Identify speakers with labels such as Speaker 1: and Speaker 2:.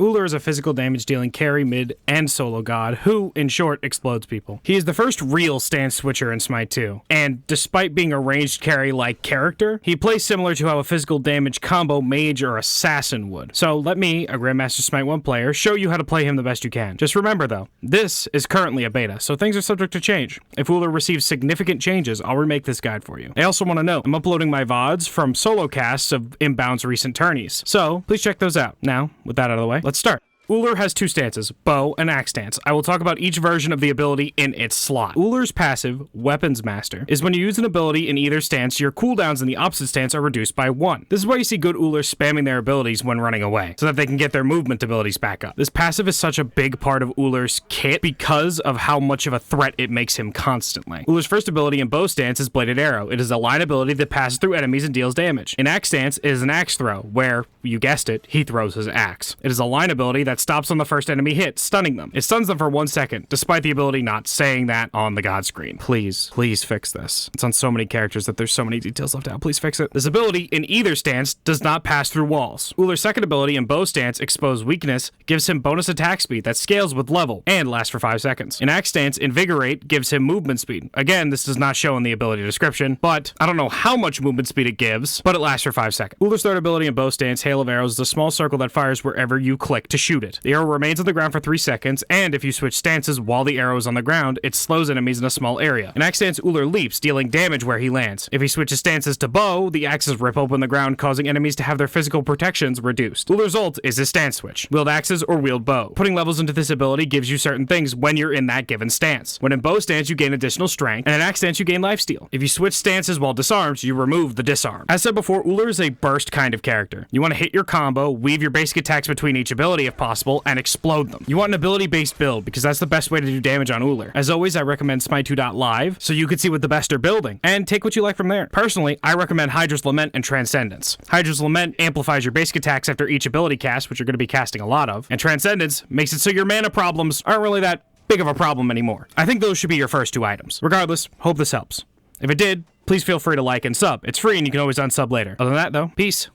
Speaker 1: Ullr is a physical damage dealing carry, mid, and solo god who, in short, explodes people. He is the first real stance switcher in Smite 2, and despite being a ranged carry-like character, he plays similar to how a physical damage combo mage or assassin would. So let me, a Grandmaster Smite 1 player, show you how to play him the best you can. Just remember though, this is currently a beta, so things are subject to change. If Ullr receives significant changes, I'll remake this guide for you. I also want to note, I'm uploading my VODs from solo casts of Inbound's recent tourneys, so please check those out. Now, with that out of the way, let's start. Ullr has two stances, bow and axe stance. I will talk about each version of the ability in its slot. Ullr's passive, Weapons Master, is when you use an ability in either stance, your cooldowns in the opposite stance are reduced by 1. This is why you see good Ullr spamming their abilities when running away, so that they can get their movement abilities back up. This passive is such a big part of Ullr's kit because of how much of a threat it makes him constantly. Ullr's first ability in bow stance is Bladed Arrow. It is a line ability that passes through enemies and deals damage. In axe stance, it is an axe throw, where, you guessed it, he throws his axe. It is a line ability that stops on the first enemy hit, stunning them. It stuns them for 1 second, despite the ability not saying that on the god screen. Please fix this. It's on so many characters that there's so many details left out. Please fix it. This ability in either stance does not pass through walls. Ullr's second ability in bow stance, Expose Weakness, gives him bonus attack speed that scales with level and lasts for 5 seconds. In axe stance, Invigorate gives him movement speed. Again, this does not show in the ability description, but I don't know how much movement speed it gives, but it lasts for 5 seconds. Ullr's third ability in bow stance, Hail of Arrows, is a small circle that fires wherever you click to shoot it. The arrow remains on the ground for 3 seconds, and if you switch stances while the arrow is on the ground, it slows enemies in a small area. In axe stance, Ullr leaps, dealing damage where he lands. If he switches stances to bow, the axes rip open the ground, causing enemies to have their physical protections reduced. Ullr's ult is his stance switch. Wield axes or wield bow. Putting levels into this ability gives you certain things when you're in that given stance. When in bow stance, you gain additional strength, and in axe stance, you gain lifesteal. If you switch stances while disarmed, you remove the disarm. As said before, Ullr is a burst kind of character. You want to hit your combo, weave your basic attacks between each ability if possible, and explode them. You want an ability-based build, because that's the best way to do damage on Ullr. As always, I recommend Smite2.live, so you can see what the best are building, and take what you like from there. Personally, I recommend Hydra's Lament and Transcendence. Hydra's Lament amplifies your basic attacks after each ability cast, which you're going to be casting a lot of, and Transcendence makes it so your mana problems aren't really that big of a problem anymore. I think those should be your first 2 items. Regardless, hope this helps. If it did, please feel free to like and sub. It's free and you can always unsub later. Other than that though, peace.